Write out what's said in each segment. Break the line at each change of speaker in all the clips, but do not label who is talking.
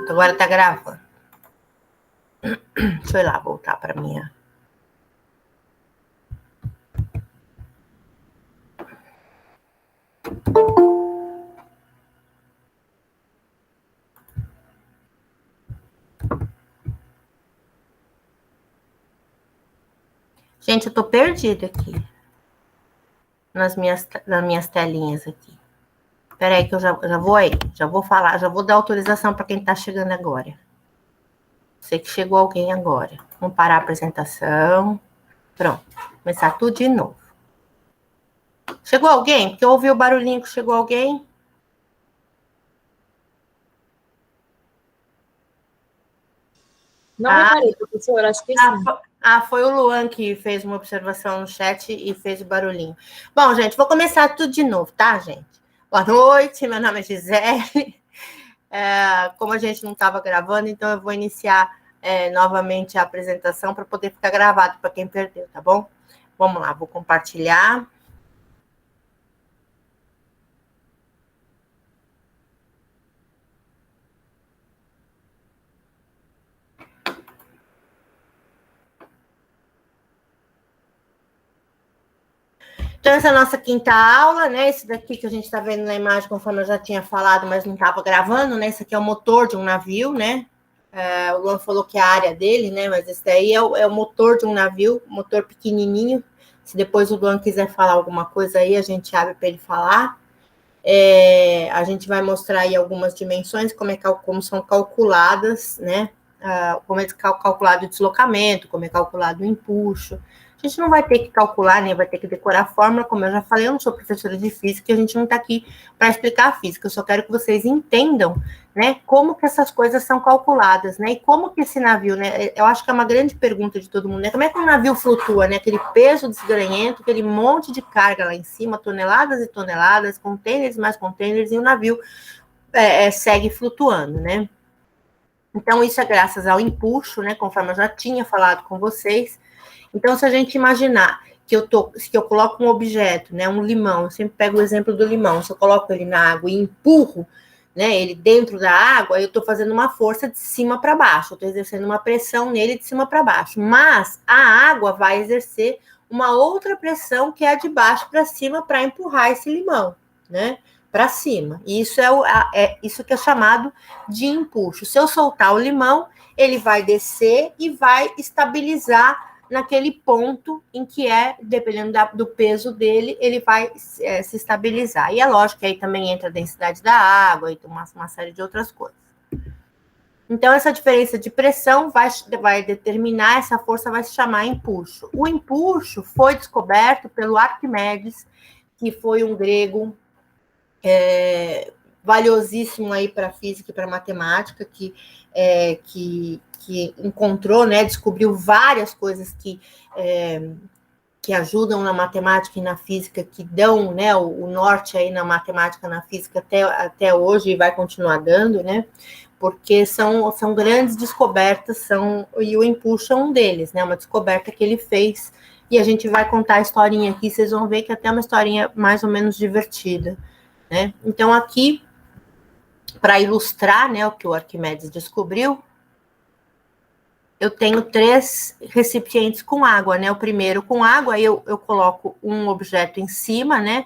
Agora tá gravando. Deixa eu ir lá voltar para minha. Gente, eu tô perdida aqui. Nas minhas telinhas aqui. Peraí que eu já vou aí. Já vou falar, já vou dar autorização para quem tá chegando agora. Sei que chegou alguém agora. Vamos parar a apresentação. Pronto. Começar tudo de novo. Chegou alguém? Porque eu ouvi o barulhinho que chegou alguém.
Não reparei, professora, acho que sim.
Foi o Luan que fez uma observação no chat e fez o barulhinho. Bom, gente, vou começar tudo de novo, tá, gente? Boa noite, meu nome é Gisele. Como a gente não estava gravando, então eu vou iniciar novamente a apresentação para poder ficar gravado para quem perdeu, tá bom? Vamos lá, vou compartilhar. Então, essa é a nossa quinta aula, né? Esse daqui que a gente está vendo na imagem, conforme eu já tinha falado, mas não estava gravando, né? Esse aqui é o motor de um navio, né? O Luan falou que é a área dele, né? Mas esse daí é o motor de um navio, motor pequenininho. Se depois o Luan quiser falar alguma coisa aí, a gente abre para ele falar. A gente vai mostrar aí algumas dimensões, como são calculadas, né? Como é calculado o deslocamento, como é calculado o empuxo. A gente não vai ter que calcular, nem vai ter que decorar a fórmula, como eu já falei, eu não sou professora de física, a gente não está aqui para explicar a física, eu só quero que vocês entendam, né, como que essas coisas são calculadas, né, e como que esse navio, né, eu acho que é uma grande pergunta de todo mundo, né, como é que um navio flutua, né, aquele peso desgranhento, aquele monte de carga lá em cima, toneladas e toneladas, containers mais containers, e o navio segue flutuando, né. Então, isso é graças ao empuxo, né, conforme eu já tinha falado com vocês. Então, se a gente imaginar que eu coloco um objeto, né, um limão, eu sempre pego o exemplo do limão, se eu coloco ele na água e empurro, né, ele dentro da água, eu estou fazendo uma força de cima para baixo, eu estou exercendo uma pressão nele de cima para baixo, mas a água vai exercer uma outra pressão que é a de baixo para cima para empurrar esse limão, né, para cima. E isso isso que é chamado de empuxo. Se eu soltar o limão, ele vai descer e vai estabilizar naquele ponto em que dependendo do peso dele, ele vai se estabilizar. E é lógico que aí também entra a densidade da água e uma série de outras coisas. Então, essa diferença de pressão vai determinar, essa força vai se chamar empuxo. O empuxo foi descoberto pelo Arquimedes, que foi um grego valiosíssimo aí para a física e para a matemática, que encontrou, né, descobriu várias coisas que ajudam na matemática e na física, que dão, né, o norte aí na matemática e na física até hoje e vai continuar dando, né, porque são grandes descobertas, e o empuxo é um deles, né, uma descoberta que ele fez, e a gente vai contar a historinha aqui, vocês vão ver que é até uma historinha mais ou menos divertida, né. Então, aqui, para ilustrar, né, o que o Arquimedes descobriu, eu tenho 3 recipientes com água, né? O primeiro com água, eu coloco um objeto em cima, né?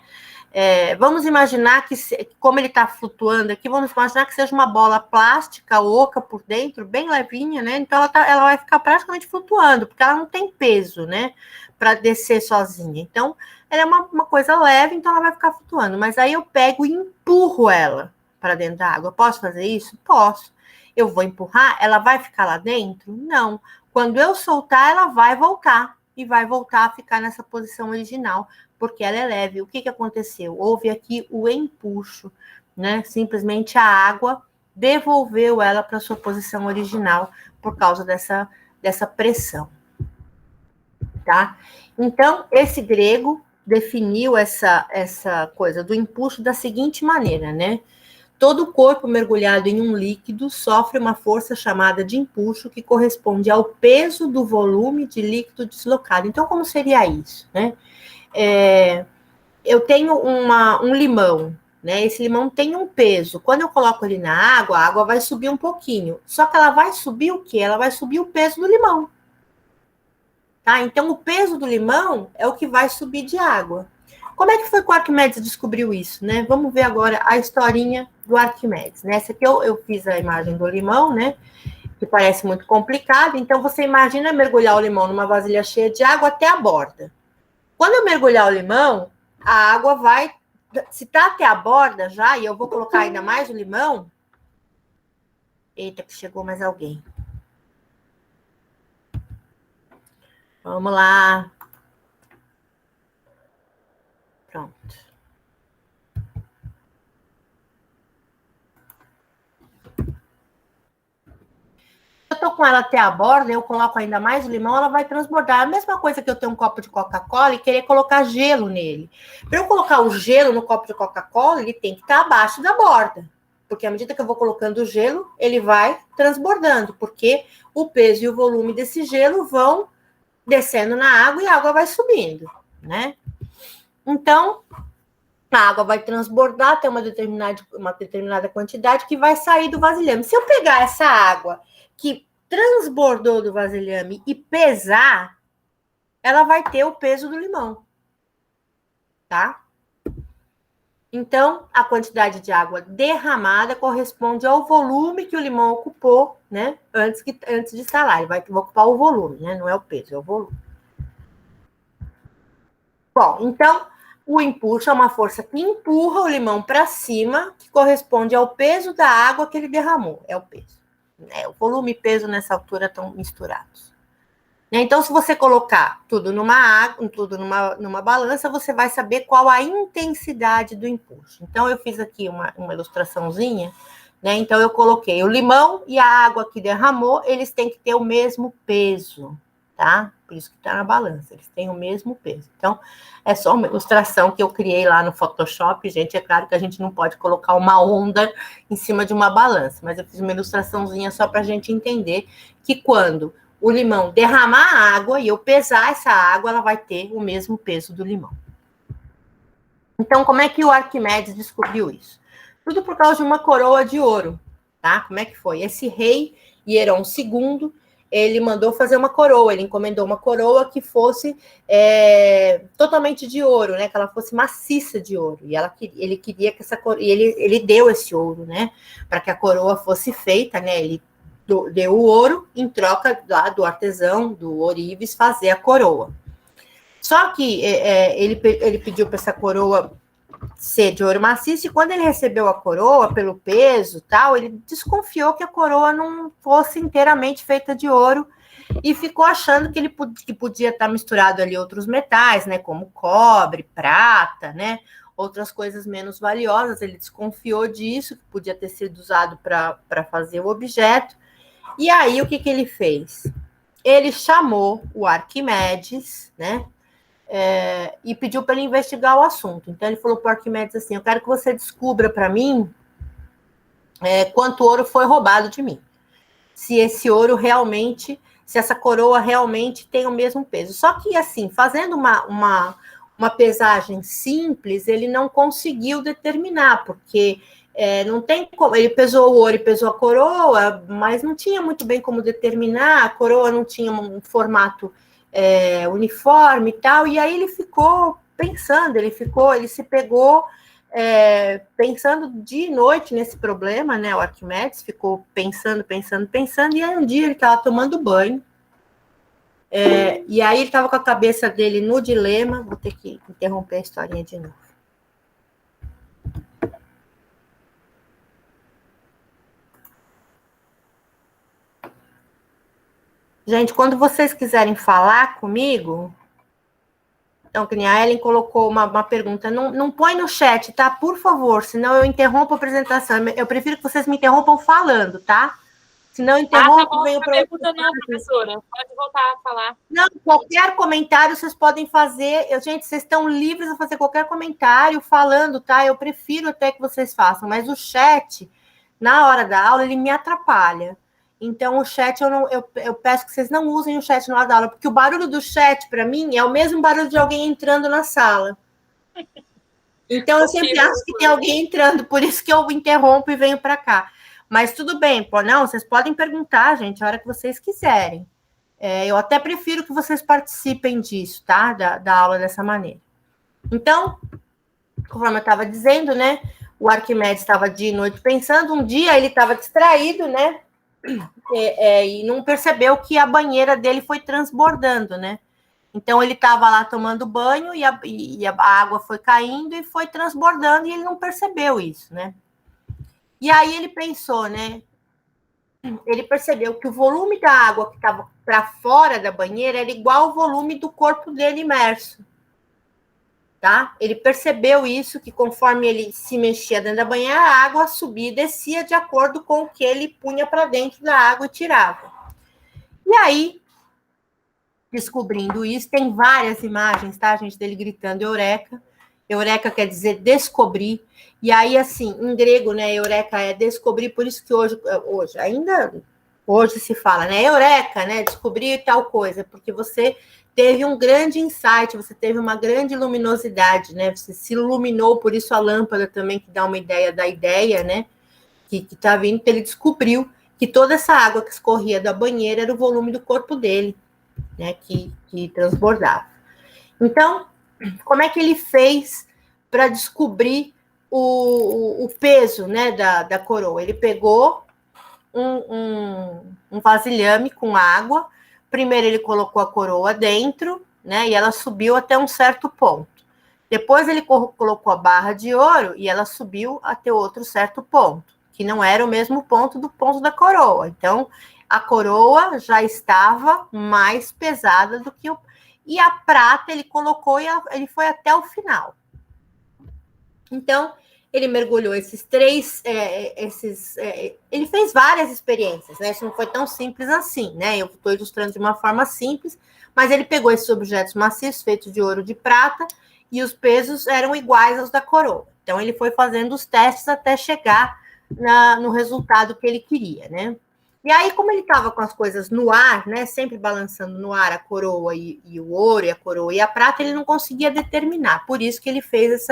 Vamos imaginar que, como ele está flutuando aqui, vamos imaginar que seja uma bola plástica, oca por dentro, bem levinha, né? Então, ela vai ficar praticamente flutuando, porque ela não tem peso, né? Para descer sozinha. Então, ela é uma coisa leve, então ela vai ficar flutuando. Mas aí eu pego e empurro ela para dentro da água. Posso fazer isso? Posso. Eu vou empurrar, ela vai ficar lá dentro? Não. Quando eu soltar, ela vai voltar. E vai voltar a ficar nessa posição original, porque ela é leve. O que aconteceu? Houve aqui o empuxo, né? Simplesmente a água devolveu ela para sua posição original por causa dessa pressão. Tá? Então, esse grego definiu essa coisa do empuxo da seguinte maneira, né? Todo corpo mergulhado em um líquido sofre uma força chamada de empuxo, que corresponde ao peso do volume de líquido deslocado. Então, como seria isso, né? Eu tenho um limão, né? Esse limão tem um peso. Quando eu coloco ele na água, a água vai subir um pouquinho. Só que ela vai subir o quê? Ela vai subir o peso do limão. Tá? Então, o peso do limão é o que vai subir de água. Como é que foi que o Arquimedes descobriu isso, né? Vamos ver agora a historinha do Arquimedes. Nessa aqui eu fiz a imagem do limão, né? Que parece muito complicado. Então, você imagina mergulhar o limão numa vasilha cheia de água até a borda. Quando eu mergulhar o limão, a água vai... Se está até a borda já, e eu vou colocar ainda mais o limão... Eita, que chegou mais alguém. Vamos lá. Pronto. Eu tô com ela até a borda, eu coloco ainda mais o limão, ela vai transbordar. A mesma coisa que eu tenho um copo de Coca-Cola e querer colocar gelo nele. Para eu colocar o gelo no copo de Coca-Cola, ele tem que estar abaixo da borda. Porque à medida que eu vou colocando o gelo, ele vai transbordando. Porque o peso e o volume desse gelo vão descendo na água e a água vai subindo, né? Então, a água vai transbordar até uma determinada quantidade que vai sair do vasilhame. Se eu pegar essa água que transbordou do vasilhame e pesar, ela vai ter o peso do limão, tá? Então, a quantidade de água derramada corresponde ao volume que o limão ocupou, né? Antes de salar, ele vai ocupar o volume, né? Não é o peso, é o volume. Bom, então, o empuxo é uma força que empurra o limão para cima, que corresponde ao peso da água que ele derramou, é o peso. O volume e peso nessa altura estão misturados. Então, se você colocar tudo numa balança, você vai saber qual a intensidade do empuxo. Então, eu fiz aqui uma ilustraçãozinha, né? Então, eu coloquei o limão e a água que derramou, eles têm que ter o mesmo peso, tá? Por isso que está na balança, eles têm o mesmo peso. Então, é só uma ilustração que eu criei lá no Photoshop, gente. É claro que a gente não pode colocar uma onda em cima de uma balança, mas eu fiz uma ilustraçãozinha só para a gente entender que quando o limão derramar a água e eu pesar essa água, ela vai ter o mesmo peso do limão. Então, como é que o Arquimedes descobriu isso? Tudo por causa de uma coroa de ouro, tá? Como é que foi? Esse rei Hierom II, ele mandou fazer uma coroa, ele encomendou uma coroa que fosse totalmente de ouro, né? Que ela fosse maciça de ouro. E ele queria que essa coroa... E ele deu esse ouro, né? Para que a coroa fosse feita, né? Ele deu o ouro em troca lá do artesão, do ourives, fazer a coroa. Só que ele pediu para essa coroa ser de ouro maciço, e quando ele recebeu a coroa, pelo peso e tal, ele desconfiou que a coroa não fosse inteiramente feita de ouro, e ficou achando que podia estar misturado ali outros metais, né, como cobre, prata, né, outras coisas menos valiosas. Ele desconfiou disso, que podia ter sido usado para fazer o objeto. E aí, o que ele fez? Ele chamou o Arquimedes, né, e pediu para ele investigar o assunto. Então, ele falou para o Arquimedes assim: eu quero que você descubra para mim quanto ouro foi roubado de mim. Se esse ouro realmente, se essa coroa realmente tem o mesmo peso. Só que, assim, fazendo uma pesagem simples, ele não conseguiu determinar, porque não tem como. Ele pesou o ouro e pesou a coroa, mas não tinha muito bem como determinar. A coroa não tinha um formato uniforme e tal, e aí ele ficou pensando, ele se pegou pensando dia e noite nesse problema, né? O Arquimedes ficou pensando, e aí um dia ele estava tomando banho, e aí ele estava com a cabeça dele no dilema. Vou ter que interromper a historinha de novo. Gente, quando vocês quiserem falar comigo... Então, que nem a Ellen colocou uma pergunta. Não põe no chat, tá? Por favor, senão eu interrompo a apresentação. Eu prefiro que vocês me interrompam falando, tá? Senão eu interrompo...
tá bom,
venho
para pergunta não, professora. Pode voltar a falar.
Não, qualquer comentário vocês podem fazer. Gente, vocês estão livres a fazer qualquer comentário falando, tá? Eu prefiro até que vocês façam, mas o chat, na hora da aula, ele me atrapalha. Então, o chat, eu peço que vocês não usem o chat na hora da aula, porque o barulho do chat, para mim, é o mesmo barulho de alguém entrando na sala. Então, eu sempre acho que tem alguém entrando, por isso que eu interrompo e venho para cá. Mas tudo bem, pô, não, vocês podem perguntar, gente, a hora que vocês quiserem. Eu até prefiro que vocês participem disso, tá? Da aula dessa maneira. Então, conforme eu estava dizendo, né? O Arquimedes estava de noite pensando. Um dia ele estava distraído, né? E não percebeu que a banheira dele foi transbordando, né? Então ele estava lá tomando banho e a água foi caindo e foi transbordando e ele não percebeu isso, né? E aí ele pensou, né? Ele percebeu que o volume da água que estava para fora da banheira era igual ao volume do corpo dele imerso. Tá? Ele percebeu isso, que conforme ele se mexia dentro da banheira, a água subia e descia de acordo com o que ele punha para dentro da água e tirava. E aí, descobrindo isso, tem várias imagens, tá, gente, dele gritando eureka. Eureka quer dizer descobrir. E aí, assim, em grego, né, eureka é descobrir, por isso que hoje se fala, né, eureka, né, descobrir tal coisa, porque você teve um grande insight, você teve uma grande luminosidade, né, você se iluminou, por isso a lâmpada também, que dá uma ideia da ideia, né, que tá vindo, ele descobriu que toda essa água que escorria da banheira era o volume do corpo dele, né, que transbordava. Então, como é que ele fez para descobrir o peso, né, da coroa? Ele pegou um vasilhame com água. Primeiro ele colocou a coroa dentro, né, e ela subiu até um certo ponto. Depois ele colocou a barra de ouro e ela subiu até outro certo ponto, que não era o mesmo ponto do ponto da coroa. Então, a coroa já estava mais pesada do que e a prata ele colocou e ele foi até o final. Então, ele mergulhou esses três, ele fez várias experiências, né? Isso não foi tão simples assim, né? Eu estou ilustrando de uma forma simples, mas ele pegou esses objetos maciços feitos de ouro e de prata e os pesos eram iguais aos da coroa. Então, ele foi fazendo os testes até chegar no resultado que ele queria, né? E aí, como ele estava com as coisas no ar, né, sempre balançando no ar a coroa e o ouro, e a coroa e a prata, ele não conseguia determinar. Por isso que ele fez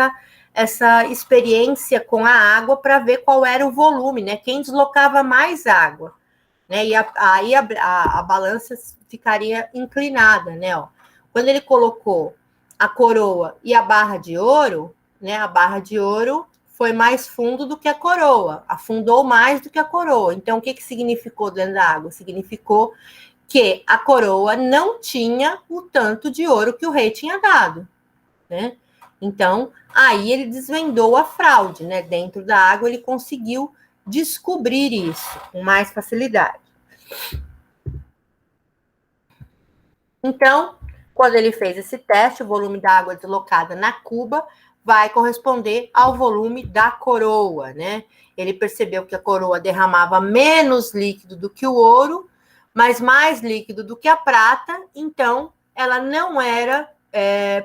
essa experiência com a água para ver qual era o volume, né? Quem deslocava mais água, né? E aí a balança ficaria inclinada, né? Ó. Quando ele colocou a coroa e a barra de ouro, né? A barra de ouro foi mais fundo do que a coroa, afundou mais do que a coroa. Então, o que significou dentro da água? Significou que a coroa não tinha o tanto de ouro que o rei tinha dado, né? Então, aí ele desvendou a fraude, né? Dentro da água, ele conseguiu descobrir isso com mais facilidade. Então, quando ele fez esse teste, o volume da água deslocada na cuba vai corresponder ao volume da coroa, né? Ele percebeu que a coroa derramava menos líquido do que o ouro, mas mais líquido do que a prata, então ela não era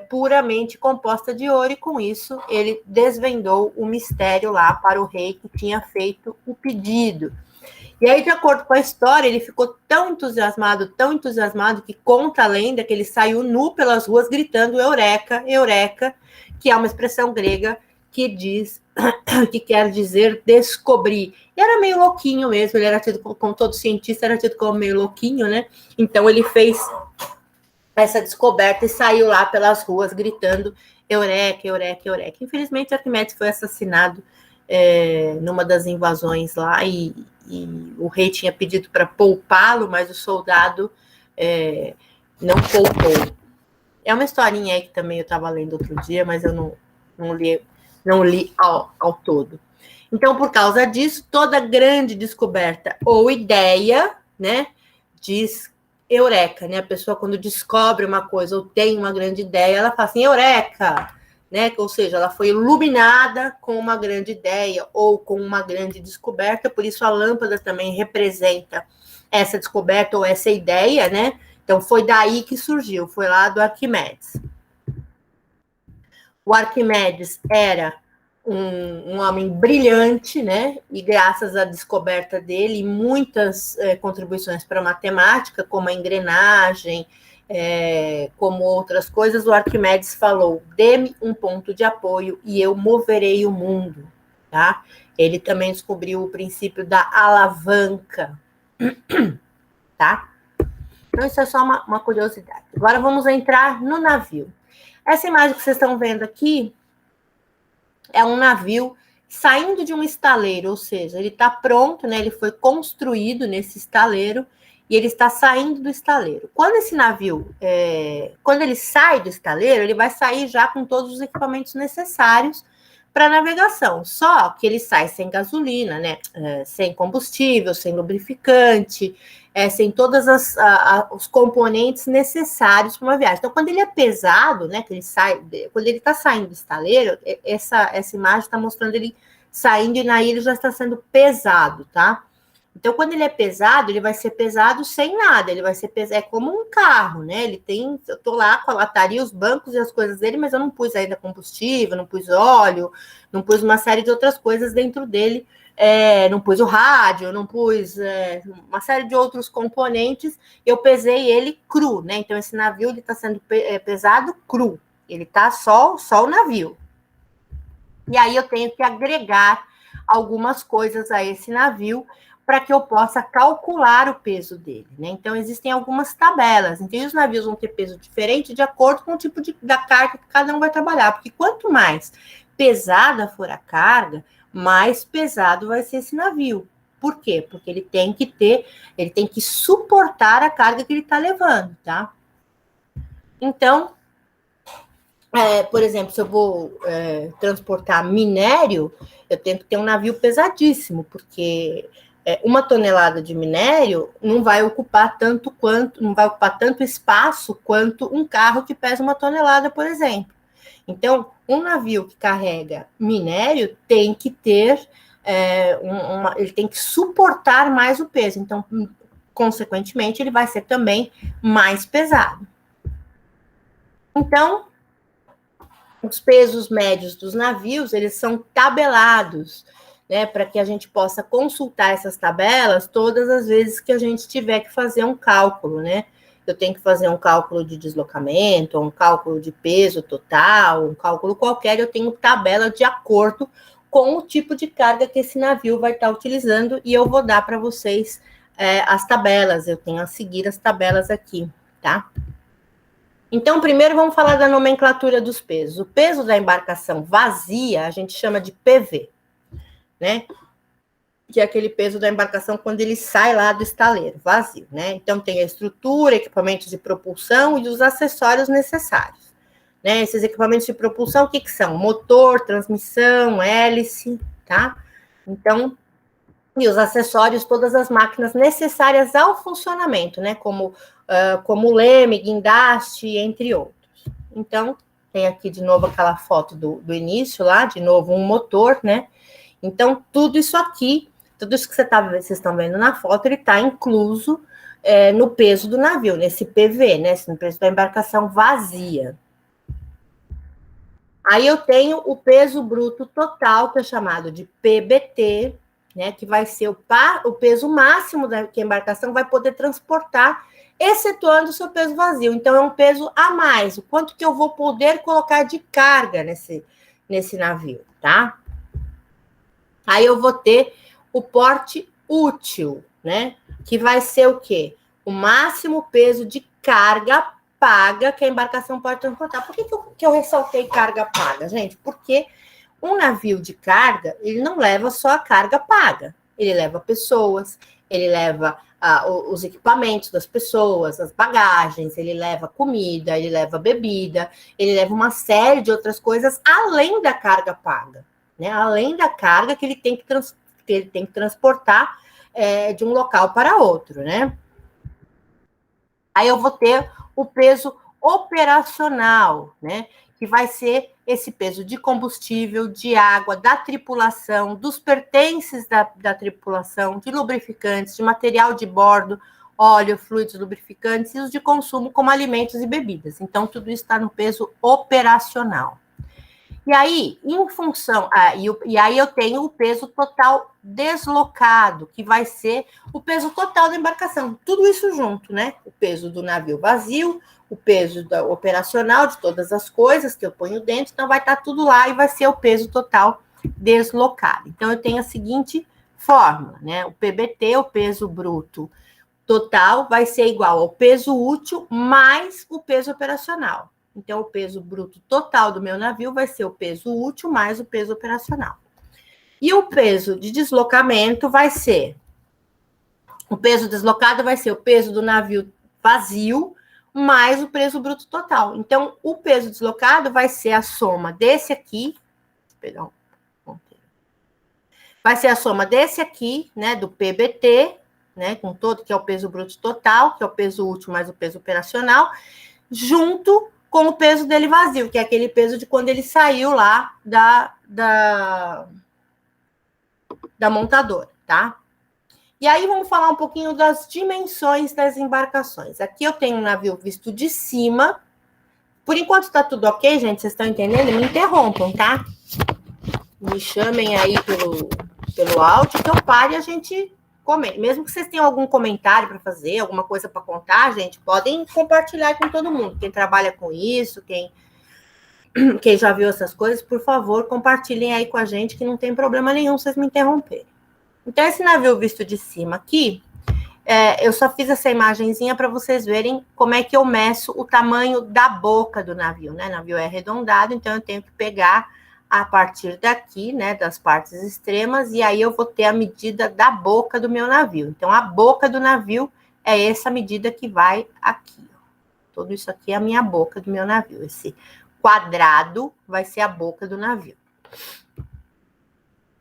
puramente composta de ouro, e com isso ele desvendou o mistério lá para o rei que tinha feito o pedido. E aí, de acordo com a história, ele ficou tão entusiasmado, que conta a lenda que ele saiu nu pelas ruas gritando eureka, eureka, que é uma expressão grega que diz, que quer dizer descobrir. E era meio louquinho mesmo, ele era tido, como todo cientista, era tido como meio louquinho, né? Então ele fez essa descoberta e saiu lá pelas ruas gritando eureka, eureka, eureka. Infelizmente, Arquimedes foi assassinado numa das invasões lá, e o rei tinha pedido para poupá-lo, mas o soldado não poupou. É uma historinha aí que também eu estava lendo outro dia, mas eu não li ao todo. Então, por causa disso, toda grande descoberta ou ideia, né, diz eureka, né? A pessoa, quando descobre uma coisa ou tem uma grande ideia, ela fala assim, eureka, né? Ou seja, ela foi iluminada com uma grande ideia ou com uma grande descoberta, por isso a lâmpada também representa essa descoberta ou essa ideia, né? Então, foi daí que surgiu, foi lá do Arquimedes. O Arquimedes era um homem brilhante, né? E graças à descoberta dele, muitas contribuições para a matemática, como a engrenagem, como outras coisas, o Arquimedes falou: dê-me um ponto de apoio e eu moverei o mundo, tá? Ele também descobriu o princípio da alavanca, tá? Então, isso é só uma curiosidade. Agora vamos entrar no navio. Essa imagem que vocês estão vendo aqui é um navio saindo de um estaleiro, ou seja, ele está pronto, né? Ele foi construído nesse estaleiro e ele está saindo do estaleiro. Quando esse navio, quando ele sai do estaleiro, ele vai sair já com todos os equipamentos necessários para navegação. Só que ele sai sem gasolina, né? Sem combustível, sem lubrificante, sem todos os componentes necessários para uma viagem. Então, quando ele é pesado, né? Que ele sai, quando ele está saindo do estaleiro, essa imagem está mostrando ele saindo e na ilha já está sendo pesado, tá? Então, quando ele é pesado, ele vai ser pesado sem nada, ele vai ser pesado, é como um carro, né? Ele tem, eu tô lá com a lataria, os bancos e as coisas dele, mas eu não pus ainda combustível, não pus óleo, não pus uma série de outras coisas dentro dele, não pus o rádio, não pus uma série de outros componentes, eu pesei ele cru, né? Então, esse navio, ele tá sendo pesado cru, ele tá só o navio. E aí eu tenho que agregar algumas coisas a esse navio para que eu possa calcular o peso dele, né? Então, existem algumas tabelas. Então, os navios vão ter peso diferente de acordo com o tipo da carga que cada um vai trabalhar. Porque quanto mais pesada for a carga, mais pesado vai ser esse navio. Por quê? Porque ele tem que suportar a carga que ele está levando, tá? Então, por exemplo, se eu vou transportar minério, eu tenho que ter um navio pesadíssimo, porque 1 tonelada de minério não vai ocupar tanto espaço quanto um carro que pesa 1 tonelada, por exemplo. Então, um navio que carrega minério tem que ter, ele tem que suportar mais o peso. Então, consequentemente, ele vai ser também mais pesado. Então, os pesos médios dos navios, eles são tabelados, né, para que a gente possa consultar essas tabelas todas as vezes que a gente tiver que fazer um cálculo, né? Eu tenho que fazer um cálculo de deslocamento, um cálculo de peso total, um cálculo qualquer, eu tenho tabela de acordo com o tipo de carga que esse navio vai estar utilizando, e eu vou dar para vocês as tabelas, eu tenho a seguir as tabelas aqui, tá? Então, primeiro vamos falar da nomenclatura dos pesos. O peso da embarcação vazia, a gente chama de PV, né? Que é aquele peso da embarcação quando ele sai lá do estaleiro, vazio, né? Então, tem a estrutura, equipamentos de propulsão e os acessórios necessários, né? Esses equipamentos de propulsão, o que são? Motor, transmissão, hélice, tá? Então, e os acessórios, todas as máquinas necessárias ao funcionamento, né? Como leme, guindaste, entre outros. Então, tem aqui de novo aquela foto do início lá, de novo um motor, né? Então, tudo isso aqui, tudo isso que vocês estão vendo na foto, ele está incluso no peso do navio, nesse PV, né? No peso da embarcação vazia. Aí eu tenho o peso bruto total, que é chamado de PBT, né? Que vai ser o peso máximo que a embarcação vai poder transportar, excetuando o seu peso vazio. Então, é um peso a mais, o quanto que eu vou poder colocar de carga nesse navio, tá? Aí eu vou ter o porte útil, né? Que vai ser o quê? O máximo peso de carga paga que a embarcação pode transportar. Por que eu ressaltei carga paga, gente? Porque um navio de carga, ele não leva só a carga paga. Ele leva pessoas, ele leva os equipamentos das pessoas, as bagagens, ele leva comida, ele leva bebida, ele leva uma série de outras coisas além da carga paga, né? Além da carga que ele tem que transportar de um local para outro, né? Aí eu vou ter o peso operacional, né? Que vai ser esse peso de combustível, de água, da tripulação, dos pertences da tripulação, de lubrificantes, de material de bordo, óleo, fluidos lubrificantes e os de consumo, como alimentos e bebidas. Então, tudo isso está no peso operacional. E aí, em função... e aí eu tenho o peso total deslocado, que vai ser o peso total da embarcação. Tudo isso junto, né? O peso do navio vazio, o peso operacional de todas as coisas que eu ponho dentro, então vai estar tudo lá e vai ser o peso total deslocado. Então, eu tenho a seguinte fórmula, né? O PBT, o peso bruto total, vai ser igual ao peso útil mais o peso operacional. Então, o peso bruto total do meu navio vai ser o peso útil mais o peso operacional. E o peso de deslocamento vai ser... O peso deslocado vai ser o peso do navio vazio mais o peso bruto total. Então, o peso deslocado vai ser a soma desse aqui... Perdão. Vai ser a soma desse aqui, né, do PBT, né, com todo, que é o peso bruto total, que é o peso útil mais o peso operacional, junto com o peso dele vazio, que é aquele peso de quando ele saiu lá da montadora, tá? E aí vamos falar um pouquinho das dimensões das embarcações. Aqui eu tenho um navio visto de cima. Por enquanto tá tudo ok, gente? Vocês estão entendendo? Me interrompam, tá? Me chamem aí pelo áudio que eu pare e a gente comente. Mesmo que vocês tenham algum comentário para fazer, alguma coisa para contar, gente, podem compartilhar com todo mundo. Quem trabalha com isso, quem já viu essas coisas, por favor, compartilhem aí com a gente, que não tem problema nenhum vocês me interromperem. Então, esse navio visto de cima aqui, eu só fiz essa imagenzinha para vocês verem como é que eu meço o tamanho da boca do navio, né? O navio é arredondado, então eu tenho que pegar a partir daqui, né, das partes extremas, e aí eu vou ter a medida da boca do meu navio. Então, a boca do navio é essa medida que vai aqui. Tudo isso aqui é a minha boca do meu navio. Esse quadrado vai ser a boca do navio.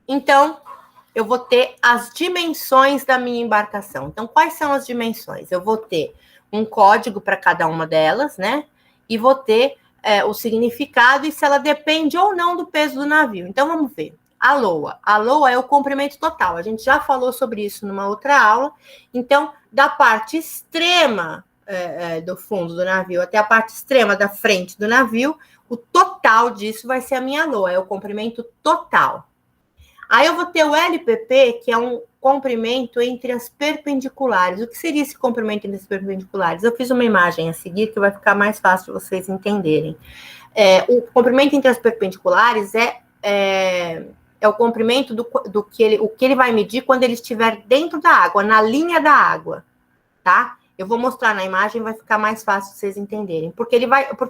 Então, eu vou ter as dimensões da minha embarcação. Então, quais são as dimensões? Eu vou ter um código para cada uma delas, né? E vou ter o significado e se ela depende ou não do peso do navio. Então, vamos ver. A loa. A loa é o comprimento total. A gente já falou sobre isso numa outra aula. Então, da parte extrema do fundo do navio até a parte extrema da frente do navio, o total disso vai ser a minha loa. É o comprimento total. Aí eu vou ter o LPP, que é um comprimento entre as perpendiculares. O que seria esse comprimento entre as perpendiculares? Eu fiz uma imagem a seguir que vai ficar mais fácil de vocês entenderem. O comprimento entre as perpendiculares é o comprimento do que ele vai medir quando ele estiver dentro da água, na linha da água, tá? Eu vou mostrar na imagem, vai ficar mais fácil de vocês entenderem. Porque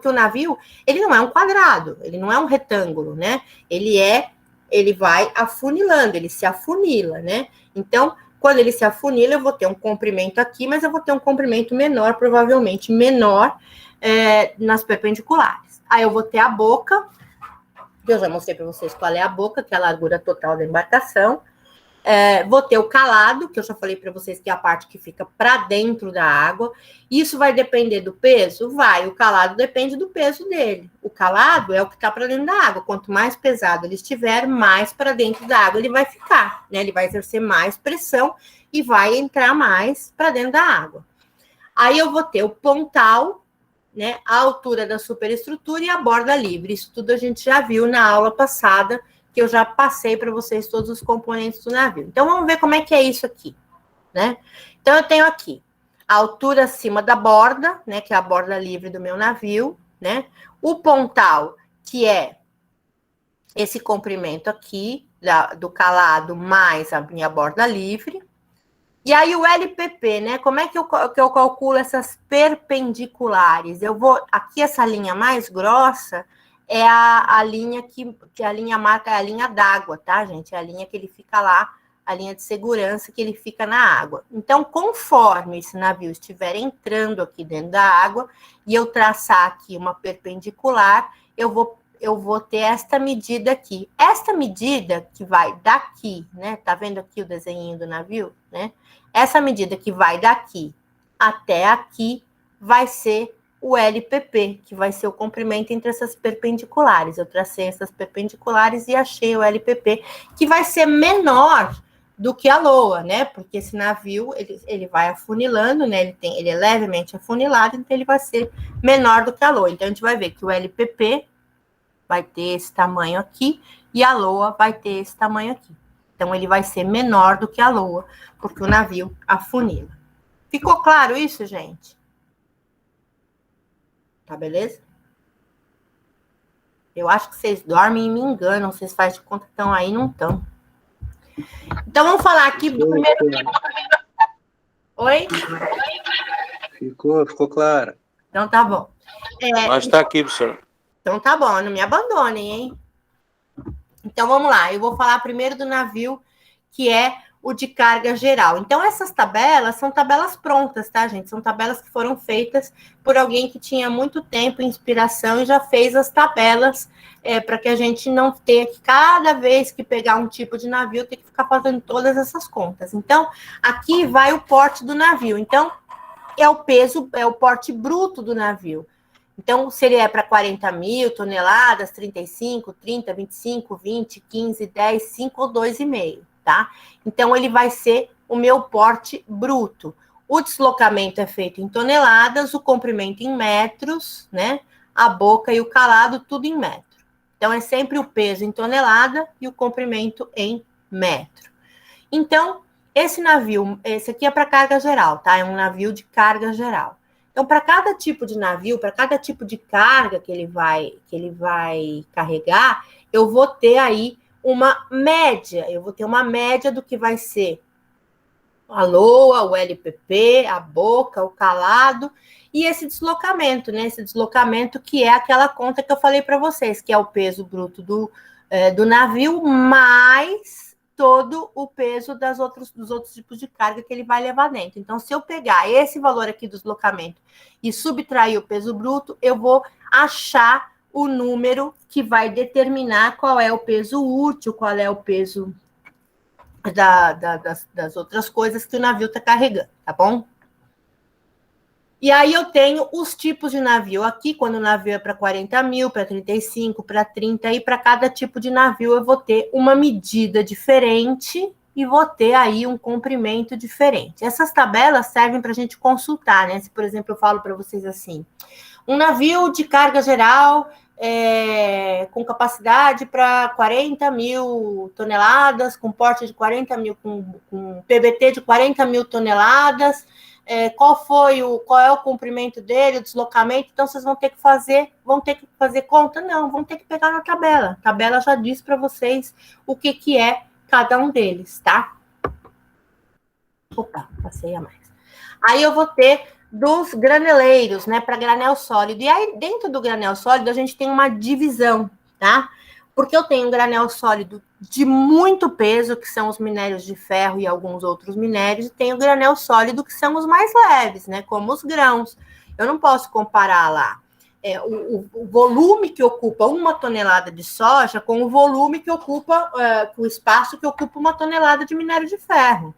o navio, ele não é um quadrado, ele não é um retângulo, né? Ele vai afunilando, ele se afunila, né? Então, quando ele se afunila, eu vou ter um comprimento aqui, mas eu vou ter um comprimento menor, provavelmente menor, nas perpendiculares. Aí eu vou ter a boca, que eu já mostrei para vocês qual é a boca, que é a largura total da embarcação. Vou ter o calado, que eu já falei para vocês que é a parte que fica para dentro da água. Isso vai depender do peso? Vai. O calado depende do peso dele. O calado é o que está para dentro da água. Quanto mais pesado ele estiver, mais para dentro da água ele vai ficar, né? Ele vai exercer mais pressão e vai entrar mais para dentro da água. Aí eu vou ter o pontal, né? A altura da superestrutura e a borda livre. Isso tudo a gente já viu na aula passada, que eu já passei para vocês todos os componentes do navio. Então, vamos ver como é que é isso aqui, né? Então, eu tenho aqui a altura acima da borda, né? Que é a borda livre do meu navio, né? O pontal, que é esse comprimento aqui, do calado, mais a minha borda livre. E aí, o LPP, né? Como é que eu calculo essas perpendiculares? Eu vou... Aqui, essa linha mais grossa... é a linha que a linha marca, é a linha d'água, tá, gente? É a linha que ele fica lá, a linha de segurança que ele fica na água. Então, conforme esse navio estiver entrando aqui dentro da água, e eu traçar aqui uma perpendicular, eu vou ter esta medida aqui. Esta medida que vai daqui, né? Tá vendo aqui o desenho do navio, né? Essa medida que vai daqui até aqui vai ser o LPP, que vai ser o comprimento entre essas perpendiculares. Eu tracei essas perpendiculares e achei o LPP, que vai ser menor do que a loa, né? Porque esse navio, ele vai afunilando, né? Ele é levemente afunilado, então ele vai ser menor do que a loa. Então, a gente vai ver que o LPP vai ter esse tamanho aqui e a loa vai ter esse tamanho aqui. Então, ele vai ser menor do que a loa, porque o navio afunila. Ficou claro isso, gente? Tá, beleza? Eu acho que vocês dormem e me enganam. Vocês fazem de conta que estão aí, não estão. Então, vamos falar aqui do primeiro... Oi?
Ficou claro.
Então, tá bom.
Nós está aqui, professor.
Então, tá bom. Não me abandonem, hein? Então, vamos lá. Eu vou falar primeiro do navio, que é o de carga geral. Então, essas tabelas são tabelas prontas, tá, gente? São tabelas que foram feitas por alguém que tinha muito tempo, inspiração, e já fez as tabelas para que a gente não tenha que, cada vez que pegar um tipo de navio, ter que ficar fazendo todas essas contas. Então, aqui vai o porte do navio. Então, é o peso, é o porte bruto do navio. Então, se ele é para 40 mil toneladas, 35, 30, 25, 20, 15, 10, 5 ou 2,5, tá? Então, ele vai ser o meu porte bruto. O deslocamento é feito em toneladas, o comprimento em metros, né? A boca e o calado, tudo em metro. Então, é sempre o peso em tonelada e o comprimento em metro. Então, esse navio, esse aqui é para carga geral, tá? É um navio de carga geral. Então, para cada tipo de navio, para cada tipo de carga que ele vai carregar, eu vou ter aí uma média. Eu vou ter uma média do que vai ser a loa, o LPP, a boca, o calado e esse deslocamento, né? Esse deslocamento que é aquela conta que eu falei para vocês, que é o peso bruto do navio mais todo o peso dos outros tipos de carga que ele vai levar dentro. Então, se eu pegar esse valor aqui do deslocamento e subtrair o peso bruto, eu vou achar o número que vai determinar qual é o peso útil, qual é o peso das outras coisas que o navio está carregando, tá bom? E aí eu tenho os tipos de navio aqui, quando o navio é para 40 mil, para 35, para 30, e para cada tipo de navio eu vou ter uma medida diferente e vou ter aí um comprimento diferente. Essas tabelas servem para a gente consultar, né? Se, por exemplo, eu falo para vocês assim, um navio de carga geral com capacidade para 40 mil toneladas, com porte de 40 mil, com PBT de 40 mil toneladas, qual é o comprimento dele, o deslocamento, então vocês vão ter que fazer conta? Não, vão ter que pegar na tabela. A tabela já diz para vocês o que é cada um deles, tá? Opa, passei a mais. Aí eu vou ter dos graneleiros, né, para granel sólido. E aí, dentro do granel sólido, a gente tem uma divisão, tá? Porque eu tenho um granel sólido de muito peso, que são os minérios de ferro e alguns outros minérios, e tenho o granel sólido, que são os mais leves, né, como os grãos. Eu não posso comparar lá o volume que ocupa uma tonelada de soja com o volume que ocupa, o espaço que ocupa uma tonelada de minério de ferro.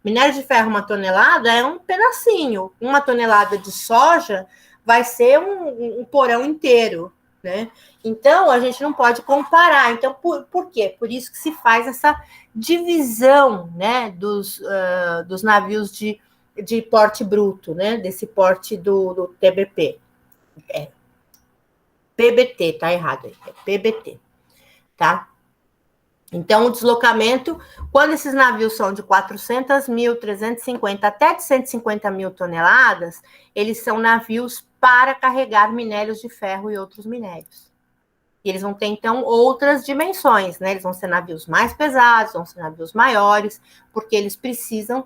Minério de ferro, uma tonelada, é um pedacinho. Uma tonelada de soja vai ser um porão inteiro, né? Então, a gente não pode comparar. Então, por quê? Por isso que se faz essa divisão, né, dos navios de porte bruto, né? Desse porte do TBP. PBT, tá errado aí. É PBT, tá? Então, o deslocamento, quando esses navios são de 400 mil, 350, até de 150 mil toneladas, eles são navios para carregar minérios de ferro e outros minérios. E eles vão ter, então, outras dimensões, né? Eles vão ser navios mais pesados, vão ser navios maiores, porque eles precisam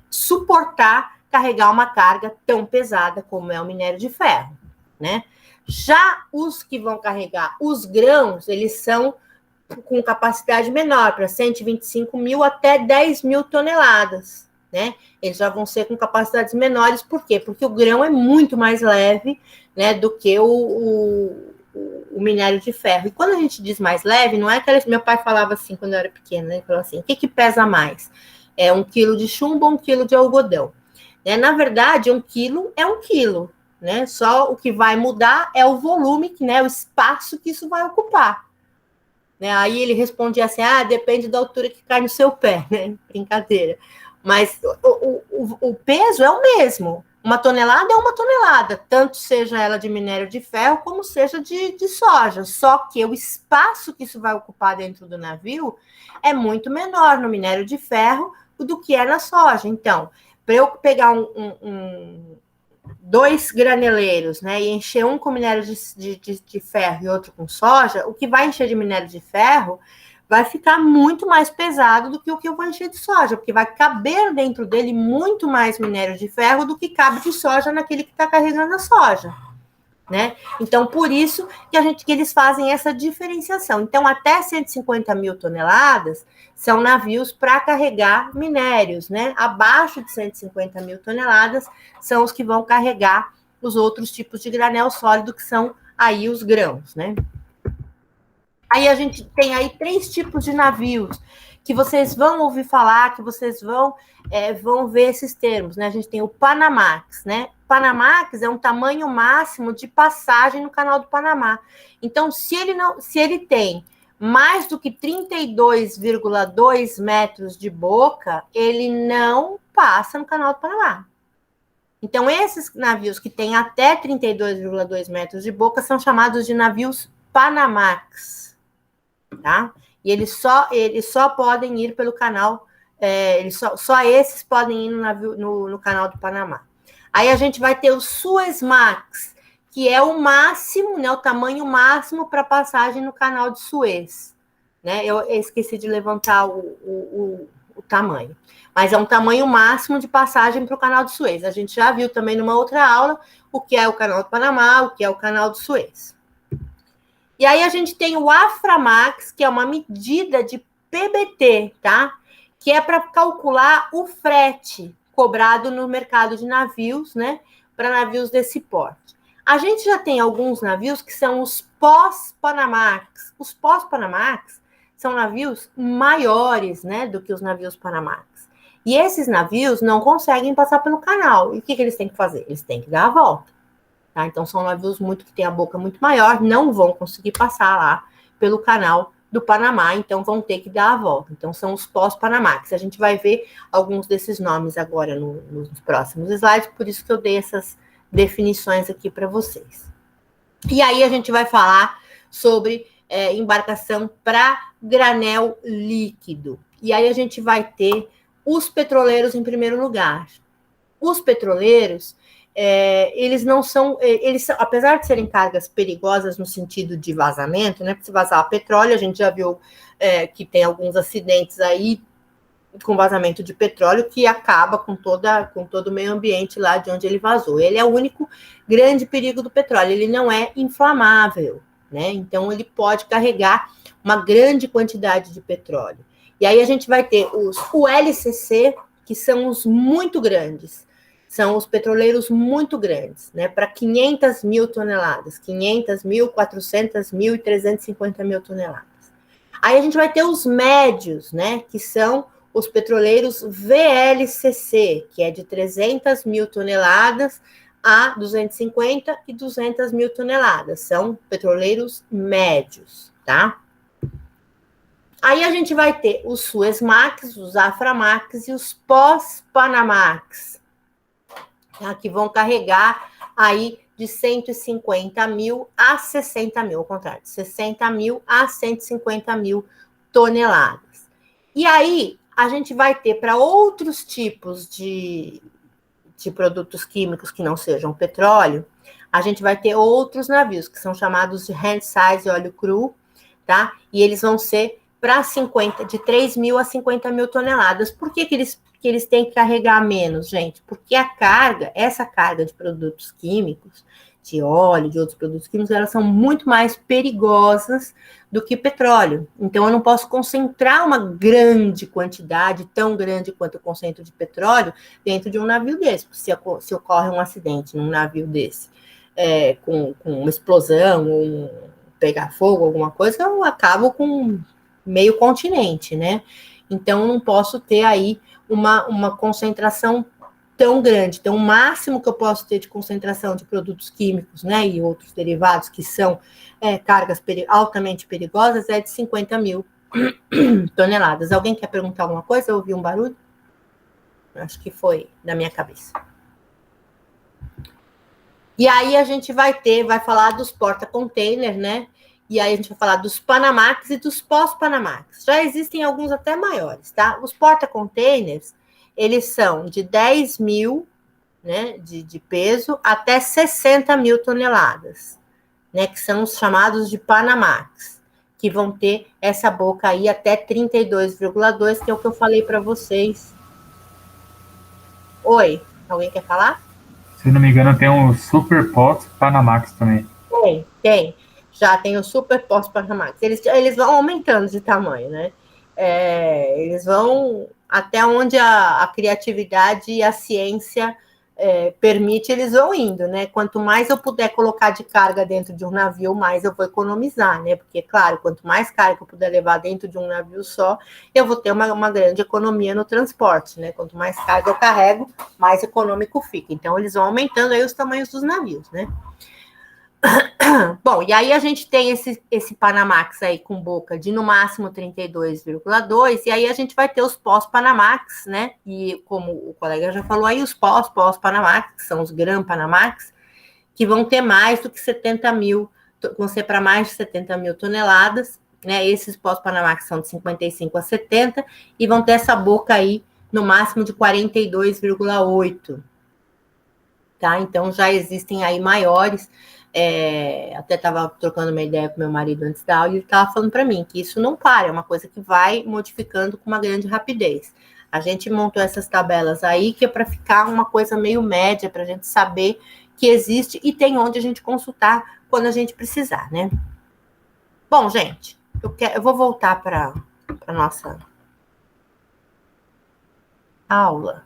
suportar carregar uma carga tão pesada como é o minério de ferro, né? Já os que vão carregar os grãos, eles são com capacidade menor, para 125 mil até 10 mil toneladas, né? Eles já vão ser com capacidades menores, por quê? Porque o grão é muito mais leve, né, do que o minério de ferro. E quando a gente diz mais leve, não é que meu pai falava assim, quando eu era pequena, né? Ele falou assim, o que pesa mais? É 1 quilo de chumbo ou 1 quilo de algodão? Na verdade, 1 quilo é 1 quilo, né? Só o que vai mudar é o volume, né, o espaço que isso vai ocupar. Né? Aí ele respondia assim, depende da altura que cai no seu pé, né? Brincadeira. Mas o peso é o mesmo. Uma tonelada é uma tonelada, tanto seja ela de minério de ferro, como seja de soja. Só que o espaço que isso vai ocupar dentro do navio é muito menor no minério de ferro do que é na soja. Então, para eu pegar 2 graneleiros, né, e encher um com minério de ferro e outro com soja, o que vai encher de minério de ferro vai ficar muito mais pesado do que o que eu vou encher de soja, porque vai caber dentro dele muito mais minério de ferro do que cabe de soja naquele que está carregando a soja, né? Então, por isso que eles fazem essa diferenciação. Então, até 150 mil toneladas são navios para carregar minérios, né? Abaixo de 150 mil toneladas são os que vão carregar os outros tipos de granel sólido, que são aí os grãos, né? Aí a gente tem aí 3 tipos de navios que vocês vão ouvir falar, que vocês vão ver esses termos, né? A gente tem o Panamax, né? Panamax é um tamanho máximo de passagem no Canal do Panamá. Então, se ele tem mais do que 32,2 metros de boca, ele não passa no Canal do Panamá. Então, esses navios que têm até 32,2 metros de boca são chamados de navios Panamax, tá? E eles só podem ir pelo canal, só esses podem ir no canal do Panamá. Aí a gente vai ter o Suezmax, que é o máximo, né, o tamanho máximo para passagem no canal de Suez, né? Eu esqueci de levantar o tamanho, mas é um tamanho máximo de passagem para o canal de Suez. A gente já viu também numa outra aula o que é o canal do Panamá, o que é o canal de Suez. E aí a gente tem o Aframax, que é uma medida de PBT, tá? Que é para calcular o frete cobrado no mercado de navios, né? Para navios desse porte. A gente já tem alguns navios que são os pós-Panamax. Os pós-Panamax são navios maiores, né? Do que os navios Panamax. E esses navios não conseguem passar pelo canal. E o que eles têm que fazer? Eles têm que dar a volta. Tá? Então, são navios que têm a boca muito maior, não vão conseguir passar lá pelo canal do Panamá, então vão ter que dar a volta. Então, são os pós-Panamax. A gente vai ver alguns desses nomes agora nos próximos slides, por isso que eu dei essas definições aqui para vocês. E aí, a gente vai falar sobre embarcação para granel líquido. E aí, a gente vai ter os petroleiros em primeiro lugar. Os petroleiros, eles não são, apesar de serem cargas perigosas no sentido de vazamento, né? Se vazar petróleo, a gente já viu que tem alguns acidentes aí com vazamento de petróleo que acaba com todo o meio ambiente lá de onde ele vazou. Ele é o único grande perigo do petróleo, ele não é inflamável, né? Então ele carregar uma grande quantidade de petróleo. E aí a gente vai ter o LCC, que são os muito grandes. São os petroleiros muito grandes, né? Para 500 mil toneladas, 500 mil, 400 mil e 350 mil toneladas. Aí a gente vai ter os médios, né? Que são os petroleiros VLCC, que é de 300 mil toneladas a 250 e 200 mil toneladas. São petroleiros médios, tá? Aí a gente vai ter os Suezmax, os Aframax e os pós-Panamax, que vão carregar aí de 150 mil a 60 mil, ao contrário, de 60 mil a 150 mil toneladas. E aí, a gente vai ter para outros tipos de produtos químicos que não sejam petróleo, a gente vai ter outros navios, que são chamados de handysize óleo cru, tá? E eles vão ser para de 3 mil a 50 mil toneladas. Por que eles têm que carregar menos, gente? Porque essa carga de produtos químicos, de óleo, de outros produtos químicos, elas são muito mais perigosas do que petróleo. Então, eu não posso concentrar uma grande quantidade, tão grande quanto eu concentro de petróleo, dentro de um navio desse. Se ocorre um acidente num navio desse, com uma explosão, ou pegar fogo, alguma coisa, eu acabo com meio continente, né? Então, eu não posso ter aí uma concentração tão grande. Então, o máximo que eu posso ter de concentração de produtos químicos, né, e outros derivados que são cargas altamente perigosas é de 50 mil toneladas. Alguém quer perguntar alguma coisa? Eu ouvi um barulho? Acho que foi da minha cabeça. E aí a gente vai falar dos porta-container, né? E aí a gente vai falar dos Panamax e dos pós-Panamax. Já existem alguns até maiores, tá? Os porta-containers, eles são de 10 mil, né, de peso, até 60 mil toneladas, né, que são os chamados de Panamax, que vão ter essa boca aí até 32,2, que é o que eu falei para vocês. Oi, alguém quer falar?
Se não me engano, tem um Super Pot Panamax também.
Tem. Já tem o Super Pot Panamax. Eles vão aumentando de tamanho, né? Eles vão até onde a criatividade e a ciência permite, eles vão indo, né? Quanto mais eu puder colocar de carga dentro de um navio, mais eu vou economizar, né? Porque, claro, quanto mais carga eu puder levar dentro de um navio só, eu vou ter uma grande economia no transporte, né? Quanto mais carga eu carrego, mais econômico fica. Então, eles vão aumentando aí os tamanhos dos navios, né? Bom, e aí a gente tem esse Panamax aí com boca de no máximo 32,2, e aí a gente vai ter os pós-Panamax, né? E como o colega já falou aí, os pós-Panamax, que são os Gran Panamax, que vão ter mais do que 70 mil, vão ser para mais de 70 mil toneladas, né? Esses pós-Panamax são de 55 a 70, e vão ter essa boca aí no máximo de 42,8. Tá? Então já existem aí maiores. Até estava trocando uma ideia com meu marido antes da aula, e ele estava falando para mim que isso não para, é uma coisa que vai modificando com uma grande rapidez. A gente montou essas tabelas aí que é para ficar uma coisa meio média, para a gente saber que existe e tem onde a gente consultar quando a gente precisar, né? Bom, gente, eu vou voltar para a nossa aula.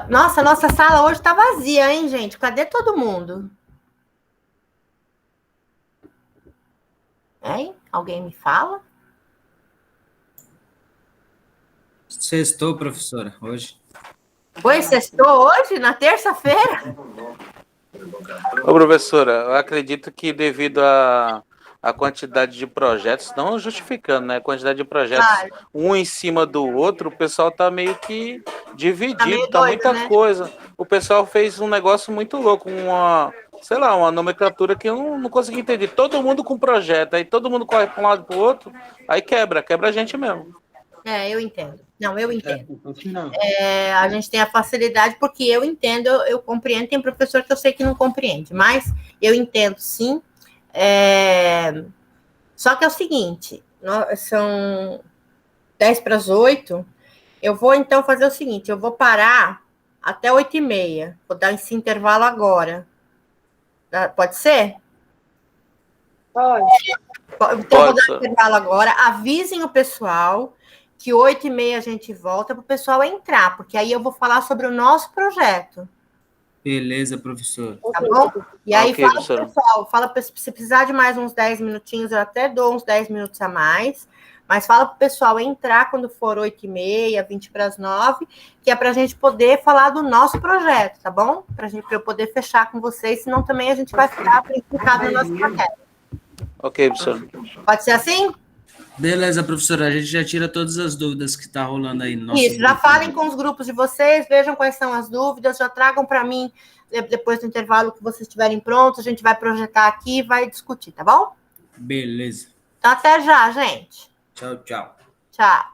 Nossa, nossa sala hoje está vazia, hein, gente? Cadê todo mundo? Hein? Alguém me fala?
Sextou, professora, hoje.
Oi, sextou hoje, na terça-feira?
Ô, professora, eu acredito que devido à quantidade de projetos, não justificando, né? A quantidade de projetos, um em cima do outro, o pessoal tá meio que dividido, tá muita coisa. O pessoal fez um negócio muito louco, uma nomenclatura que eu não consegui entender. Todo mundo com projeto, aí todo mundo corre para um lado para o outro, aí quebra a gente mesmo.
Eu entendo. Não, eu entendo. A gente tem a facilidade porque eu entendo, eu compreendo. Tem professor que eu sei que não compreende, mas eu entendo sim. Só que é o seguinte, são 10 para as 8. Eu vou então fazer o seguinte, eu vou parar até 8h30. Vou dar esse intervalo agora. Pode ser?
Pode.
Então, eu vou dar intervalo agora. Avisem o pessoal que 8h30 a gente volta para o pessoal entrar, porque aí eu vou falar sobre o nosso projeto.
Beleza, professor.
Tá bom? E aí fala pro pessoal, se precisar de mais uns 10 minutinhos, eu até dou uns 10 minutos a mais, mas fala pro pessoal entrar quando for 8h30, 20 para as 9, que é para a gente poder falar do nosso projeto, tá bom? Para eu poder fechar com vocês, senão também a gente vai ficar implicado na nossa matéria.
Ok, professor.
Pode ser assim?
Beleza, professora, a gente já tira todas as dúvidas que tá rolando aí.
Isso, já falem com os grupos de vocês, vejam quais são as dúvidas, já tragam para mim, depois do intervalo que vocês estiverem prontos, a gente vai projetar aqui e vai discutir, tá bom?
Beleza.
Então, até já, gente.
Tchau, tchau.
Tchau.